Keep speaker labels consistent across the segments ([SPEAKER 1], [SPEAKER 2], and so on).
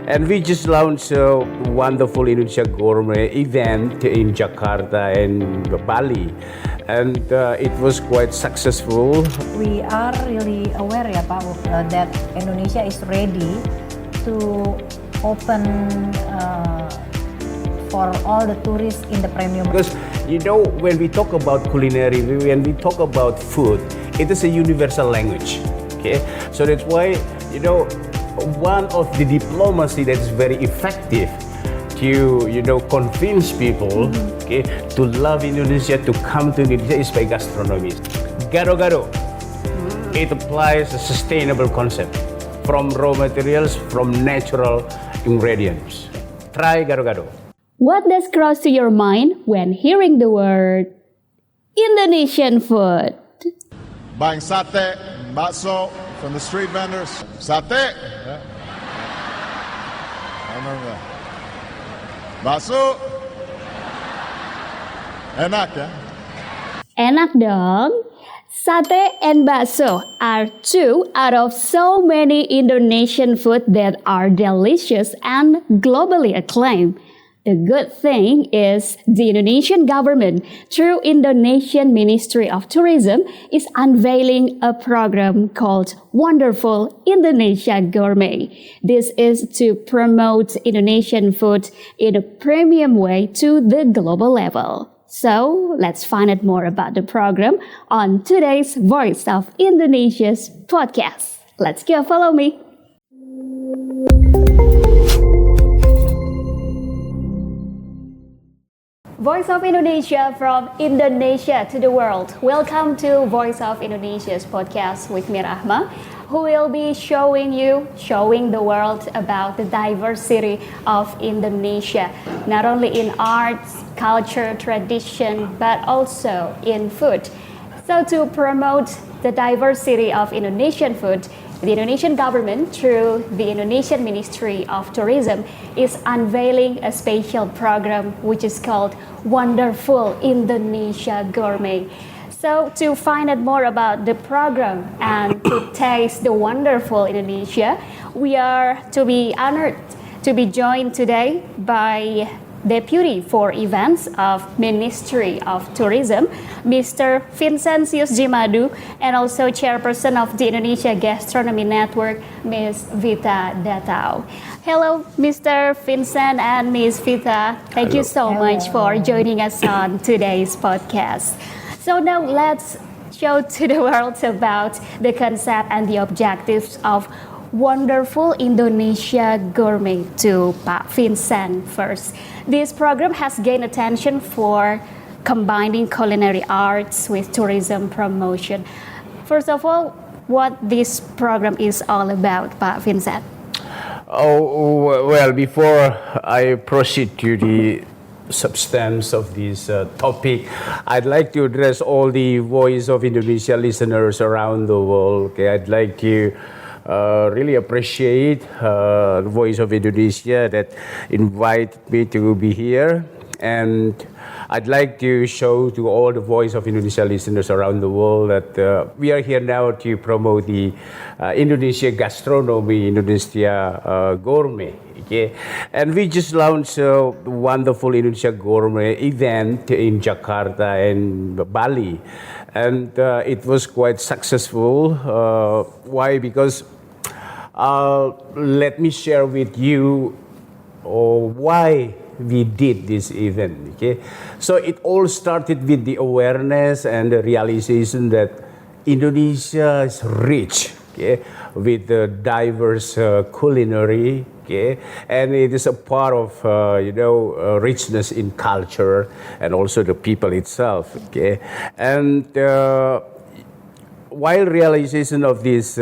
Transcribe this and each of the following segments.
[SPEAKER 1] And we just launched a wonderful Indonesia Gourmet event in Jakarta and Bali. And it was quite successful.
[SPEAKER 2] We are really aware ya Pak that Indonesia is ready to open for all the tourists in the premium.
[SPEAKER 1] Because when we talk about culinary, when we talk about food, it is a universal language. Okay, so that's why one of the diplomacy that is very effective to convince people okay, to love Indonesia, to come to Indonesia is by gastronomy. Gado-gado, it applies a sustainable concept from raw materials, from natural ingredients. Try gado-gado.
[SPEAKER 3] What does cross to your mind when hearing the word Indonesian food?
[SPEAKER 4] Buying sate, bakso from the street vendors. Sate. Yeah. I remember that. Bakso. Enak ya?
[SPEAKER 3] Enak dong. Sate and bakso are two out of so many Indonesian food that are delicious and globally acclaimed. The good thing is the Indonesian government, through Indonesian Ministry of Tourism, is unveiling a program called Wonderful Indonesia Gourmet. This is to promote Indonesian food in a premium way to the global level. So let's find out more about the program on today's Voice of Indonesia's podcast. Let's go, follow me. Voice of Indonesia, from Indonesia to the world. Welcome to Voice of Indonesia's podcast with me, Rahma, who will be showing the world about the diversity of Indonesia, not only in arts, culture, tradition, but also in food. So to promote the diversity of Indonesian food, the Indonesian government, through the Indonesian Ministry of Tourism, is unveiling a special program which is called Wonderful Indonesia Gourmet. So to find out more about the program and to taste the wonderful Indonesia, we are to be honored to be joined today by Deputy for Events of Ministry of Tourism, Mr. Vinsensius Jemadu, and also Chairperson of the Indonesia Gastronomy Network, Ms. Vita Datau. Hello, Mr. Vincent and Ms. Vita. Thank you so much for joining us on today's podcast. So now let's show to the world about the concept and the objectives of Wonderful Indonesia Gourmet to Pak Vincent first. This program has gained attention for combining culinary arts with tourism promotion. First of all, what this program is all about, Pak Vincent?
[SPEAKER 1] Oh, well, before I proceed to the substance of this topic, I'd like to address all the Voice of Indonesia listeners around the world. Okay, I'd like to really appreciate the Voice of Indonesia that invited me to be here, and I'd like to show to all the Voice of Indonesia listeners around the world that we are here now to promote the Indonesia Gastronomy, Indonesia Gourmet. Okay, and we just launched a wonderful Indonesia Gourmet event in Jakarta and Bali, and it was quite successful. Why? Because let me share with you why we did this event. Okay, so it all started with the awareness and the realization that Indonesia is rich, okay, with the diverse culinary, okay, and it is a part of richness in culture and also the people itself, okay, and while realization of this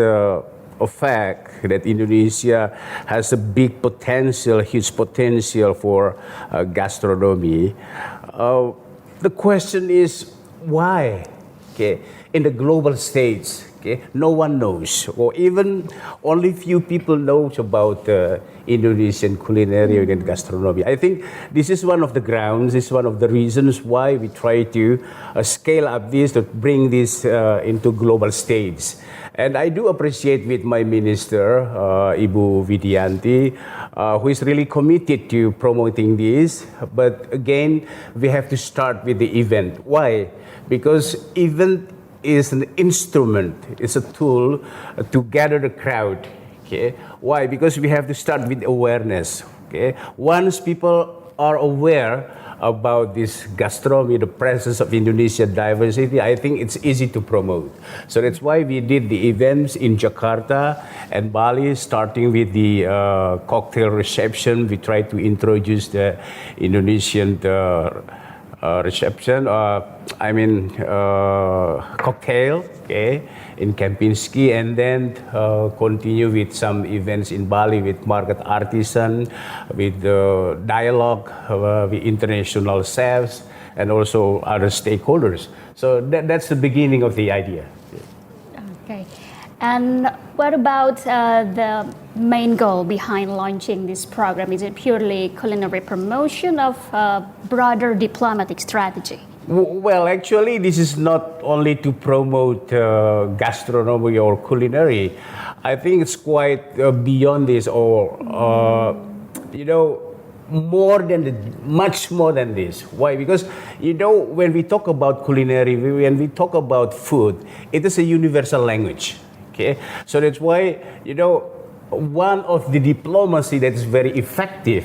[SPEAKER 1] fact that Indonesia has a big potential, huge potential for gastronomy, the question is why, okay, in the global stage, Okay, no one knows, or even only few people knows about Indonesian culinary and gastronomy. I think this is one of the grounds, this is one of the reasons why we try to scale up this, to bring this into global stage. And I do appreciate with my minister, Ibu Widianti, who is really committed to promoting this. But again, we have to start with the event. Why? Because event is an instrument, it's a tool to gather the crowd. Okay, why? Because we have to start with awareness. Okay, once people are aware about this gastronomy, the presence of Indonesian diversity, I think it's easy to promote. So that's why we did the events in Jakarta and Bali, starting with the cocktail reception. We tried to introduce the Indonesian reception, cocktail, okay, in Kempinski, and then continue with some events in Bali with market artisan, with dialogue with international chefs, and also other stakeholders. So that's the beginning of the idea.
[SPEAKER 3] Okay. And what about the main goal behind launching this program? Is it purely culinary promotion of broader diplomatic strategy?
[SPEAKER 1] Well, actually, this is not only to promote gastronomy or culinary. I think it's quite beyond this, or much more than this. Why? Because when we talk about culinary, when we talk about food, it is a universal language. Okay, so that's why one of the diplomacy that is very effective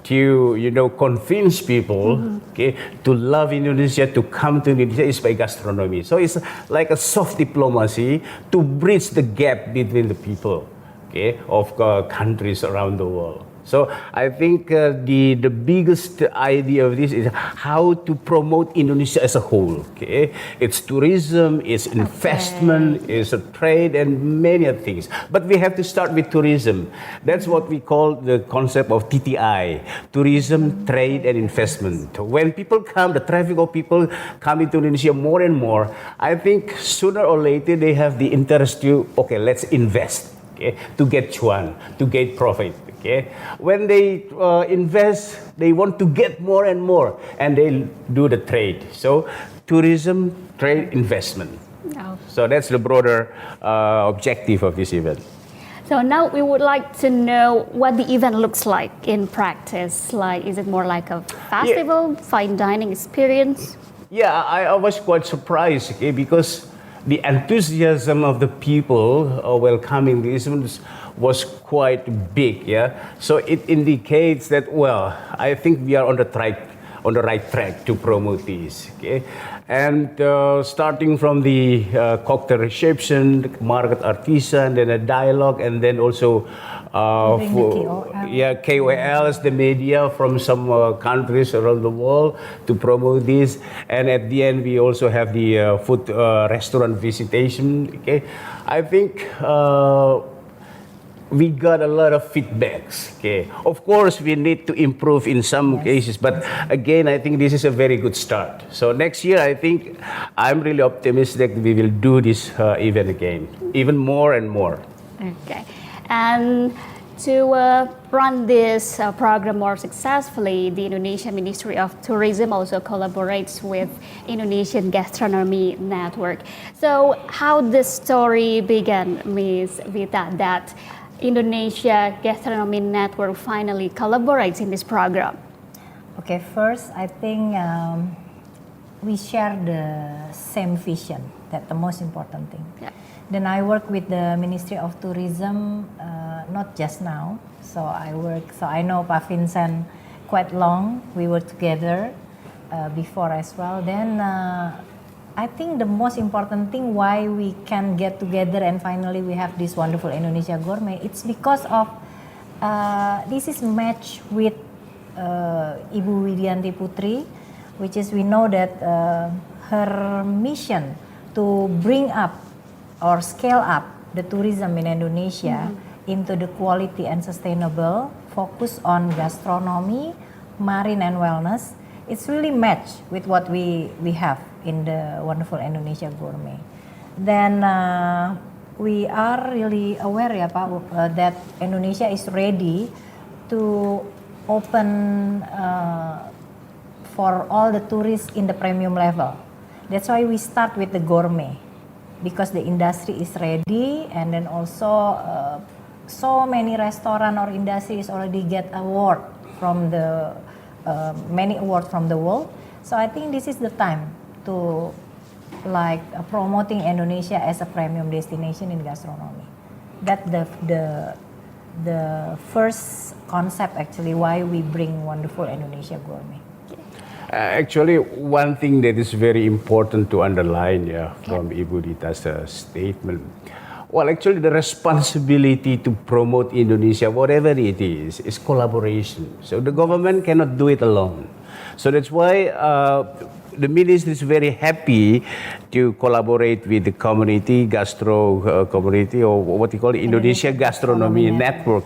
[SPEAKER 1] to convince people, okay, to love Indonesia, to come to Indonesia, is by gastronomy. So it's like a soft diplomacy to bridge the gap between the people, okay, of countries around the world. So I think the biggest idea of this is how to promote Indonesia as a whole. Okay, it's tourism, it's investment, it's a trade, and many other things. But we have to start with tourism. That's what we call the concept of TTI: tourism, trade, and investment. When people come, the traffic of people come into Indonesia more and more, I think sooner or later they have the interest to, okay, let's invest, okay, to get chuan, to get profit. Okay, when they invest, they want to get more and more, and they do the trade. So, tourism, trade, investment.
[SPEAKER 3] Oh.
[SPEAKER 1] So that's the broader objective of this event.
[SPEAKER 3] So now we would like to know what the event looks like in practice. Like, is it more like a festival, fine dining experience?
[SPEAKER 1] Yeah, I was quite surprised, okay, because the enthusiasm of the people welcoming this was quite big. Yeah, so it indicates that, well, I think we are on the right track to promote this. Okay, and starting from the cocktail reception, market artisan, then a dialogue, and then also KOLs, the media from some countries around the world to promote this. And at the end, we also have the food restaurant visitation. Okay, I think we got a lot of feedbacks. Okay, of course we need to improve in some cases, but again, I think this is a very good start. So next year, I think I'm really optimistic we will do this event again, even more and more.
[SPEAKER 3] Okay, and to run this program more successfully, the Indonesian Ministry of Tourism also collaborates with Indonesian Gastronomy Network. So how the story began, Ms. Vita, that Indonesia Gastronomy Network finally collaborates in this program?
[SPEAKER 2] Okay, first I think we share the same vision. That's the most important thing.
[SPEAKER 3] Yeah.
[SPEAKER 2] Then I work with the Ministry of Tourism, not just now. So I know Pak Vincent quite long. We were together before as well. Then I think the most important thing why we can get together and finally we have this wonderful Indonesia Gourmet, it's because of this is matched with Ibu Widianti Putri, which is we know that her mission to bring up or scale up the tourism in Indonesia into the quality and sustainable, focus on gastronomy, marine and wellness. It's really matched with what we have in the wonderful Indonesia Gourmet. then we are really aware ya Pak that Indonesia is ready to open for all the tourists in the premium level. That's why we start with the gourmet, because the industry is ready, and then also so many restaurant or industries already get award from the many awards from the world. So I think this is the time to like promoting Indonesia as a premium destination in gastronomy. That the first concept actually why we bring wonderful Indonesia gourmet.
[SPEAKER 1] Actually, one thing that is very important to underline from Ibu Dita's statement. Well, actually, the responsibility to promote Indonesia, whatever it is collaboration. So the government cannot do it alone. So that's why the ministry is very happy to collaborate with the community, community, or what you call it, Indonesia Gastronomy Network,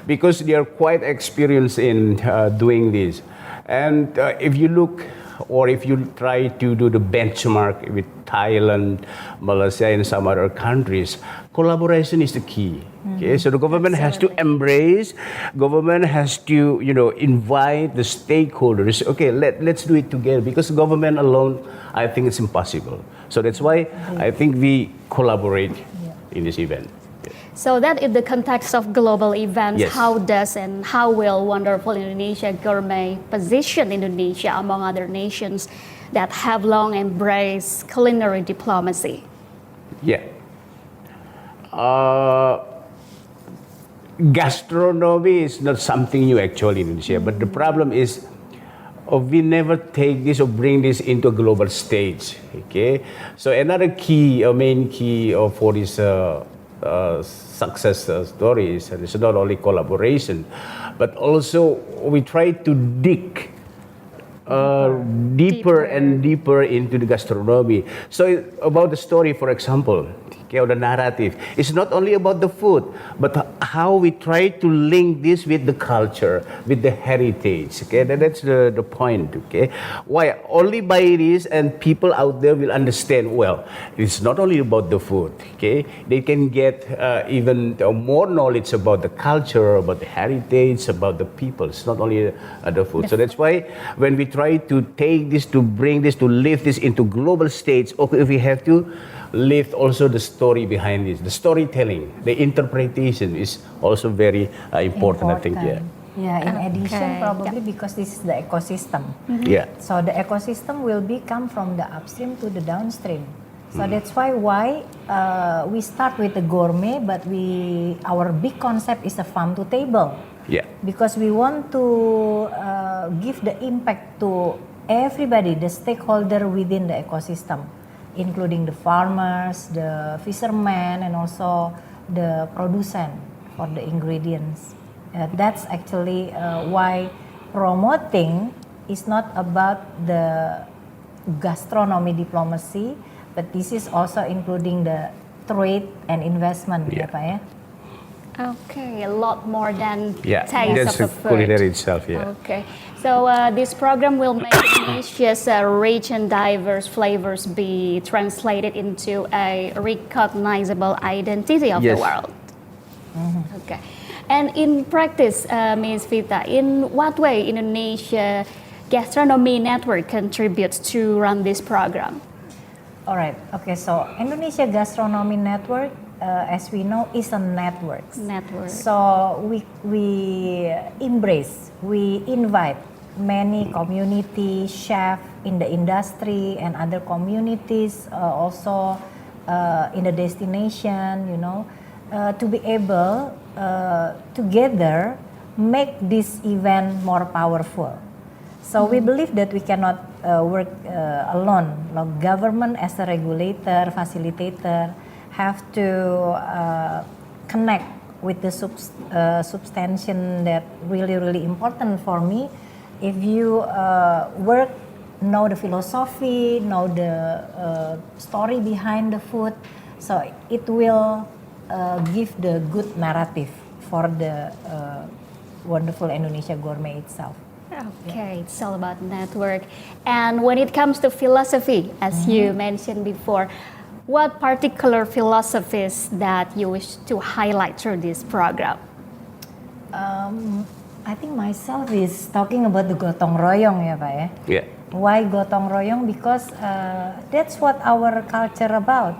[SPEAKER 1] because they are quite experienced in doing this. And if you look, or if you try to do the benchmark with Thailand, Malaysia, and some other countries, collaboration is the key. Okay, so the government has to embrace, government has to, invite the stakeholders. Okay, let's do it together, because government alone, I think it's impossible. So that's why I think we collaborate in this event.
[SPEAKER 3] So that in the context of global events,
[SPEAKER 1] Yes.
[SPEAKER 3] how does and how will wonderful Indonesia gourmet position Indonesia among other nations that have long embraced culinary diplomacy?
[SPEAKER 1] Yeah. Gastronomy is not something new actually in Indonesia, but the problem is we never take this or bring this into a global stage. Okay, so another key, a main key for this success stories, and it's not only collaboration, but also we try to dig deeper and deeper into the gastronomy. So about the story, for example, or the narrative, it's not only about the food, but how we try to link this with the culture, with the heritage. Okay, that's the point. Okay, why only by this and people out there will understand. Well, it's not only about the food. Okay, they can get even more knowledge about the culture, about the heritage, about the people. It's not only the food. So that's why when we try to take this, to bring this, to lift this into global stage, okay, we have to lift also the story behind this. The storytelling, the interpretation is also very important, I think.
[SPEAKER 2] Yeah, in addition, probably because this is the ecosystem.
[SPEAKER 1] Yeah.
[SPEAKER 2] So the ecosystem will come from the upstream to the downstream. So that's why we start with the gourmet, but our big concept is a farm to table.
[SPEAKER 1] Yeah.
[SPEAKER 2] Because we want to give the impact to everybody, the stakeholder within the ecosystem, including the farmers, the fishermen, and also the producent for the ingredients. That's actually why promoting is not about the gastronomy diplomacy, but this is also including the trade and investment.
[SPEAKER 3] Okay, a lot more than taste
[SPEAKER 1] that's
[SPEAKER 3] of the food.
[SPEAKER 1] culinary itself.
[SPEAKER 3] Okay, so this program will make Indonesia's rich and diverse flavors be translated into a recognizable identity of the world. Okay, and in practice, Ms. Vita, in what way Indonesia Gastronomy Network contributes to run this program?
[SPEAKER 2] All right. Okay. So Indonesia Gastronomy Network, as we know, is a network. So we embrace, we invite many community chefs in the industry and other communities also in the destination, to be able together make this event more powerful. So we believe that we cannot work alone. Like government as a regulator, facilitator, have to connect with the substantion that really important for me. If you know the philosophy, know the story behind the food, so it will give the good narrative for the wonderful Indonesia gourmet itself.
[SPEAKER 3] Okay, it's all about network. And when it comes to philosophy, as you mentioned before, what particular philosophies that you wish to highlight through this program?
[SPEAKER 2] I think myself is talking about the gotong royong ya Pak ya.
[SPEAKER 1] Yeah.
[SPEAKER 2] Why gotong royong? Because that's what our culture about,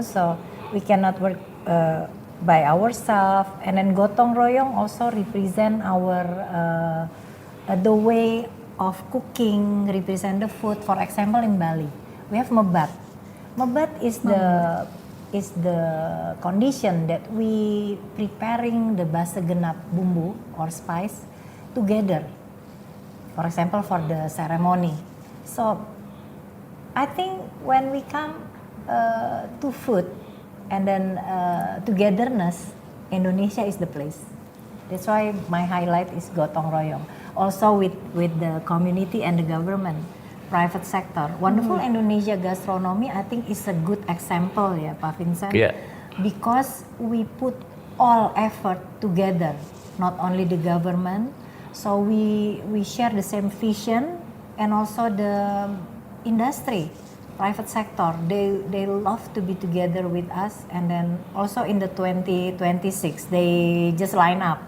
[SPEAKER 2] so we cannot work by ourselves, and then gotong royong also represent our the way of cooking, represent the food. For example, in Bali we have mebat. Mebat is the condition that we preparing the basa genap bumbu or spice together, for example for the ceremony. So I think when we come to food and then togetherness, Indonesia is the place. That's why my highlight is gotong royong. Also with the community and the government, private sector. Wonderful Indonesia Gastronomy, I think is a good example ya Pak Vincent.
[SPEAKER 1] Yeah.
[SPEAKER 2] Because we put all effort together, not only the government. So we share the same vision, and also the industry, private sector. They love to be together with us, and then also in the 2026 they just line up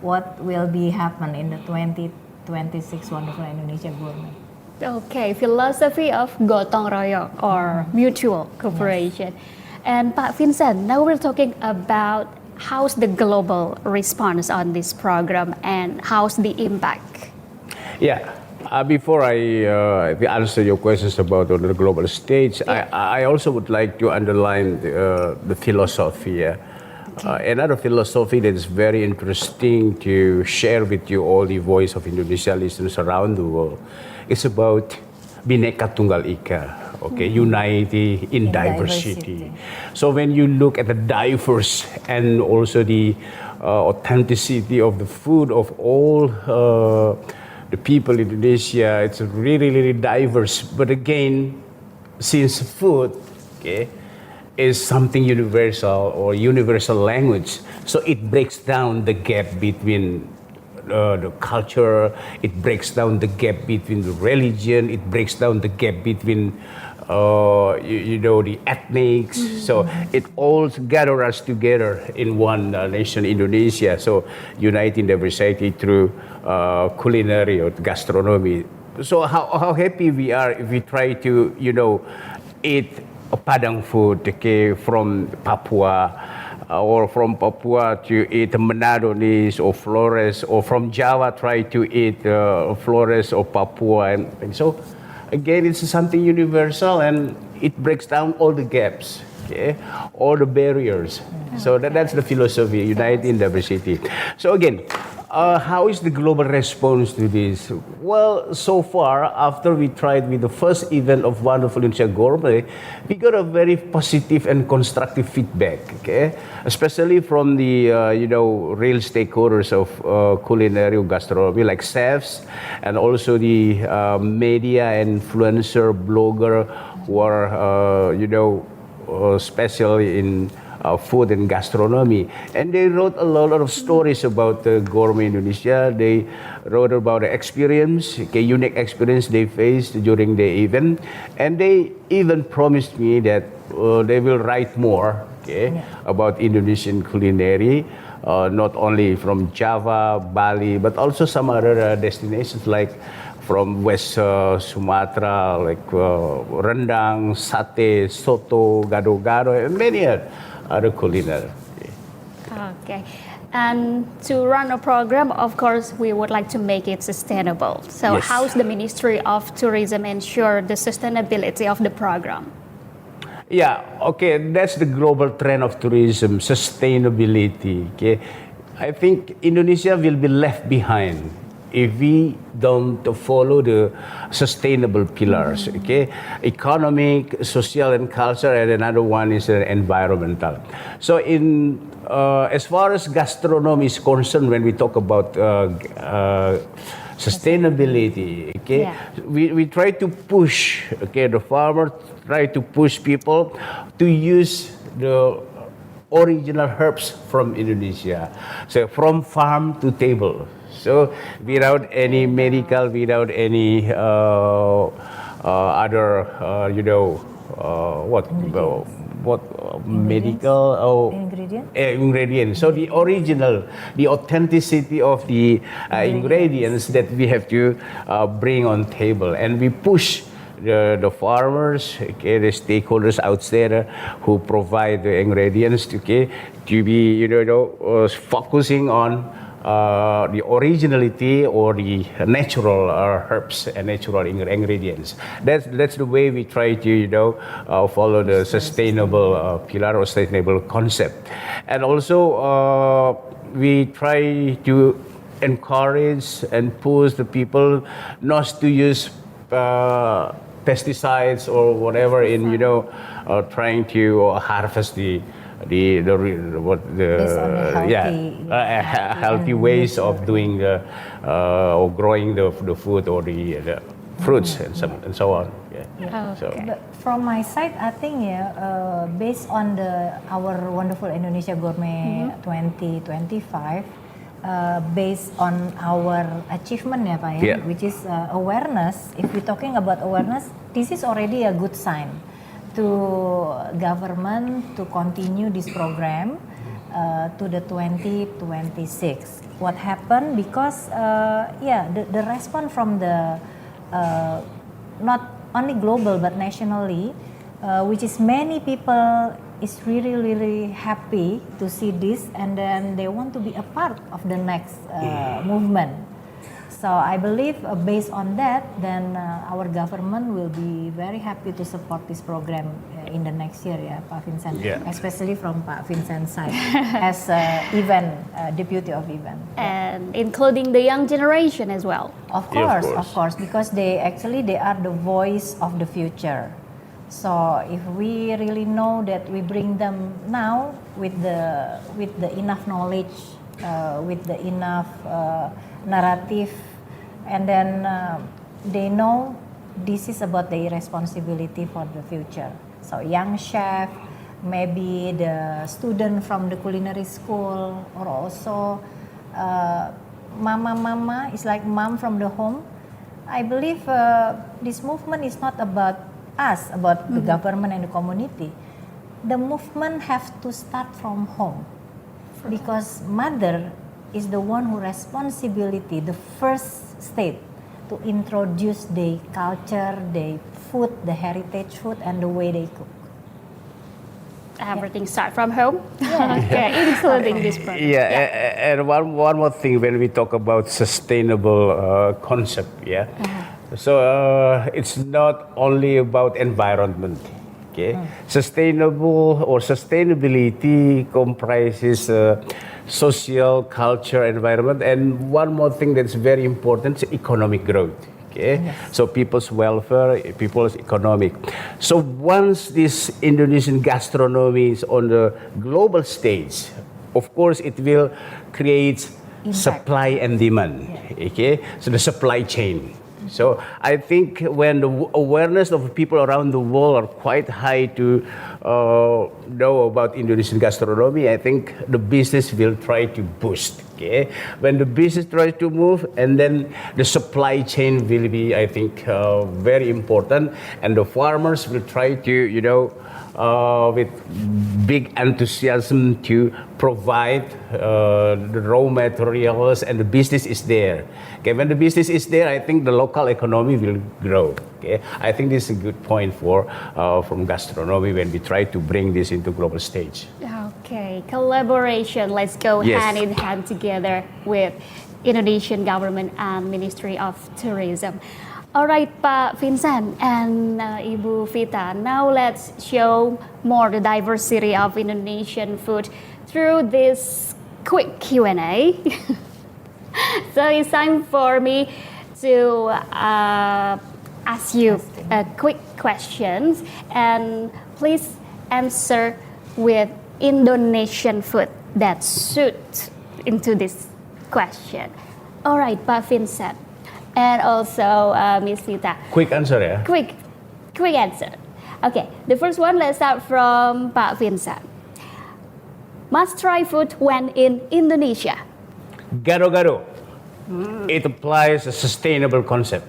[SPEAKER 2] what will be happen in the 2026 Wonderful Indonesia Gourmet.
[SPEAKER 3] Okay, philosophy of gotong royong or mutual cooperation. And Pak Vincent, now we're talking about how's the global response on this program and how's the impact?
[SPEAKER 1] Yeah. Before I answer your questions about on the global stage, I also would like to underline the philosophy. Another philosophy that is very interesting to share with you all the Voice of Indonesia listeners around the world. It's about Bhinneka Tunggal Ika, okay, unity in diversity. So when you look at the diverse and also the authenticity of the food of all the people in Indonesia, it's really, really diverse. But again, since food, okay, is something universal or universal language, so it breaks down the gap between the culture, it breaks down the gap between the religion, it breaks down the gap between the ethnics. So it all gathers us together in one nation, Indonesia. So uniting diversity through culinary or gastronomy. So how happy we are if we try to eat Padang food, okay, from Papua, or from Papua to eat Manadonese or Flores, or from Java try to eat Flores or Papua, and so again it's something universal and it breaks down all the gaps, okay, all the barriers. So that's the philosophy, unite in diversity. So again, how is the global response to this? Well, so far, after we tried with the first event of Wonderful Indonesia Gourmet, we got a very positive and constructive feedback, okay? Especially from the, real stakeholders of culinary gastronomy, like chefs, and also the media, influencer, blogger, who are, especially in food and gastronomy, and they wrote a lot of stories about gourmet Indonesia. They wrote about the experience, okay, unique experience they faced during the event, and they even promised me that they will write more, okay, about Indonesian culinary, not only from Java, Bali, but also some other destinations like from West Sumatra, like rendang, satay, soto, gado-gado, and many other culinary.
[SPEAKER 3] Okay. And to run a program, of course, we would like to make it sustainable. So
[SPEAKER 1] Yes.
[SPEAKER 3] how's the Ministry of Tourism ensure the sustainability of the program?
[SPEAKER 1] Yeah, okay, that's the global trend of tourism, sustainability. Okay, I think Indonesia will be left behind if we don't follow the sustainable pillars, okay? Economic, social, and culture, and another one is environmental. So as far as gastronomy is concerned, when we talk about sustainability, okay, we try to push, okay, the farmer try to push people to use the original herbs from Indonesia, so from farm to table. So without any medical, without any other,
[SPEAKER 2] Ingredients.
[SPEAKER 1] medical ingredients. So the original, the authenticity of the ingredients that we have to bring on table, and we push the farmers, okay, the stakeholders out there who provide the ingredients, okay, to be focusing on the originality or the natural herbs and natural ingredients. That's the way we try to follow the sustainable pillar or sustainable concept, and also we try to encourage and push the people not to use pesticides or whatever in trying to harvest the
[SPEAKER 2] Based on a
[SPEAKER 1] healthy ways of doing or growing the food or the fruits and so on. Yeah. So.
[SPEAKER 2] But from my side, I think based on our wonderful Indonesia Gourmet 2025, based on our achievement which is awareness. If we're talking about awareness, this is already a good sign to government to continue this program to the 2026. What happened? Because the response from the not only global but nationally, which is many people is really happy to see this, and then they want to be a part of the next movement. So I believe based on that, then our government will be very happy to support this program in the next year, Pak Vincent, especially from Pak Vincent's side as deputy of event,
[SPEAKER 3] and including the young generation as well.
[SPEAKER 2] Of course, because they are the voice of the future. So if we really know that we bring them now with the enough knowledge, with the enough narrative, and then they know this is about their responsibility for the future. So young chef, maybe the student from the culinary school, or also mama is like mom from the home. I believe this movement is not about us, about the government and the community. The movement have to start from home, because mother is the one who responsibility, the first step to introduce the culture, the food, the heritage food, and the way they cook.
[SPEAKER 3] Everything start from home. Including this program.
[SPEAKER 1] And one more thing when we talk about sustainable concept, so it's not only about environment. Okay, sustainable or sustainability comprises social, culture, environment, and one more thing that's very important is economic growth. Okay, so people's welfare, people's economic. So once this Indonesian gastronomy is on the global stage, of course it will create supply and demand. Okay, so the supply chain. So I think when the awareness of people around the world are quite high to know about Indonesian gastronomy, I think the business will try to boost. Okay, when the business tries to move, and then the supply chain will be, I think, very important, and the farmers will try to, with big enthusiasm to provide the raw materials, and the business is there. Okay, when the business is there, I think the local economy will grow. Okay, I think this is a good point from gastronomy when we try to bring this into global stage.
[SPEAKER 3] Okay, collaboration. Let's go hand in hand together with Indonesian government and Ministry of Tourism. All right, Pak Vincent and Ibu Vita. Now let's show more the diversity of Indonesian food through this quick Q&A. So it's time for me to ask you quick questions, and please answer with Indonesian food that suit into this question. All right, Pak Vincent, and also Miss Vita.
[SPEAKER 1] Quick answer, yeah?
[SPEAKER 3] Quick answer. Okay, the first one, let's start from Pak Vincent. Must try food when in Indonesia.
[SPEAKER 1] Gado-gado. It applies a sustainable concept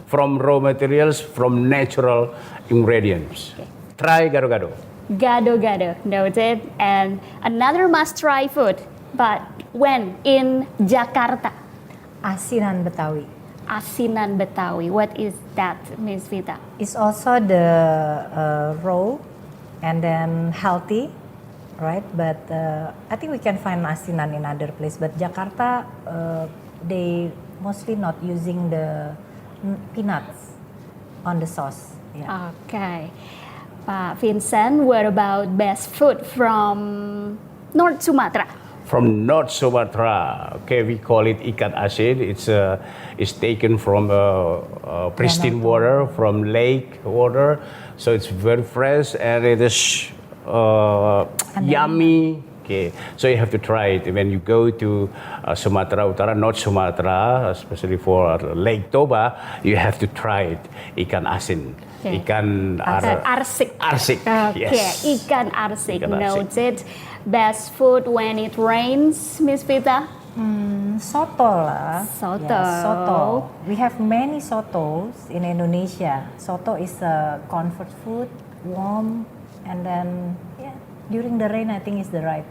[SPEAKER 1] from raw materials, from natural ingredients. Try gado-gado.
[SPEAKER 3] Gado-gado, noted. And another must-try food, but when in Jakarta,
[SPEAKER 2] Asinan Betawi.
[SPEAKER 3] asinan Betawi. What is that, Miss Vita?
[SPEAKER 2] It's also the raw and then healthy, right? But I think we can find asinan in other place. But Jakarta, they mostly not using the peanuts on the sauce. Yeah.
[SPEAKER 3] Okay. Pak Vincent, what about best food from North Sumatra?
[SPEAKER 1] From North Sumatra, okay, we call it ikan asin. It's taken from pristine water, from lake water, so it's very fresh and it is yummy. Okay, so you have to try it when you go to Sumatra Utara, North Sumatra, especially for Lake Toba. You have to try it. Ikan asin,
[SPEAKER 3] Okay.
[SPEAKER 1] ikan
[SPEAKER 3] Arsik.
[SPEAKER 1] arsik.
[SPEAKER 3] Okay,
[SPEAKER 1] Yes.
[SPEAKER 3] ikan arsik.
[SPEAKER 1] Ikan arsik.
[SPEAKER 3] Noted. Best food when it rains, Miss Vita?
[SPEAKER 2] Soto lah.
[SPEAKER 3] Soto.
[SPEAKER 2] Yeah, soto. We have many sotos in Indonesia. Soto is a comfort food, warm, and then during the rain I think is the right.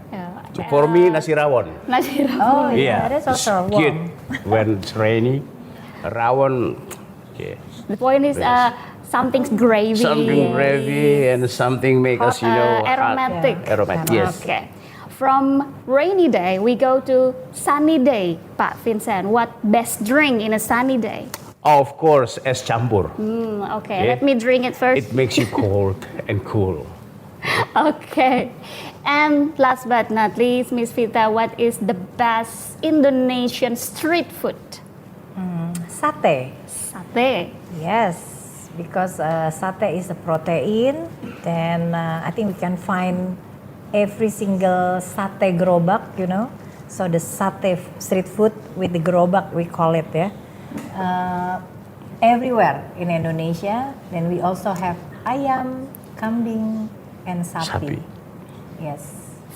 [SPEAKER 1] So for me, nasi rawon.
[SPEAKER 3] Nasi rawon.
[SPEAKER 2] Oh yeah, that's also
[SPEAKER 1] it's
[SPEAKER 2] warm.
[SPEAKER 1] cute when it's rainy. Rawon, okay.
[SPEAKER 3] The point is something gravy.
[SPEAKER 1] Something gravy and something make us, hot.
[SPEAKER 3] Aromatic.
[SPEAKER 2] Yeah.
[SPEAKER 1] Aromatic, yes.
[SPEAKER 3] Okay. From rainy day, we go to sunny day. Pak Vincent, what best drink in a sunny day?
[SPEAKER 1] Of course, es campur.
[SPEAKER 3] Okay, let me drink it first.
[SPEAKER 1] It makes you cold and cool.
[SPEAKER 3] Okay. And last but not least, Miss Vita, what is the best Indonesian street food?
[SPEAKER 2] Sate.
[SPEAKER 3] Sate.
[SPEAKER 2] Yes, because sate is a protein. Then I think we can find every single sate gerobak, you know. So the sate street food with the gerobak, we call it, yeah. Everywhere in Indonesia. Then we also have ayam, kambing, and sapi.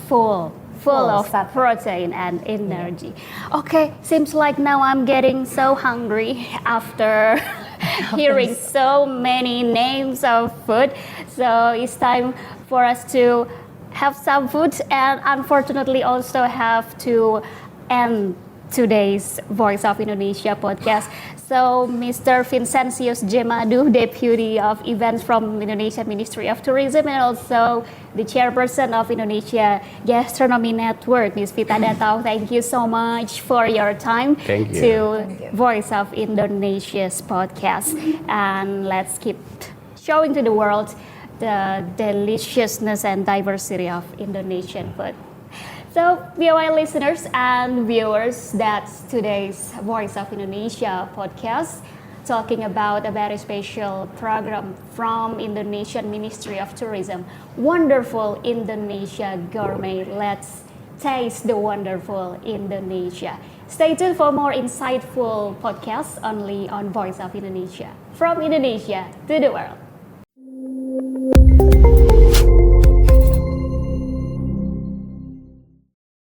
[SPEAKER 3] Full
[SPEAKER 2] Full
[SPEAKER 3] of
[SPEAKER 2] sate.
[SPEAKER 3] protein and energy. Okay, seems like now I'm getting so hungry after hearing so many names of food. So it's time for us to have some food, and unfortunately also have to end today's Voice of Indonesia podcast. So Mr. Vinsensius Jemadu, Deputy of Events from Indonesia Ministry of Tourism, and also the Chairperson of Indonesia Gastronomy Network, Ms. Vita Datau, thank you so much for your time
[SPEAKER 1] Thank you.
[SPEAKER 3] to Voice of Indonesia's podcast. And let's keep showing to the world the deliciousness and diversity of Indonesian food. So, VOI listeners and viewers, that's today's Voice of Indonesia podcast, talking about a very special program from Indonesian Ministry of Tourism, Wonderful Indonesia Gourmet. Let's taste the wonderful Indonesia. Stay tuned for more insightful podcasts only on Voice of Indonesia, from Indonesia to the world.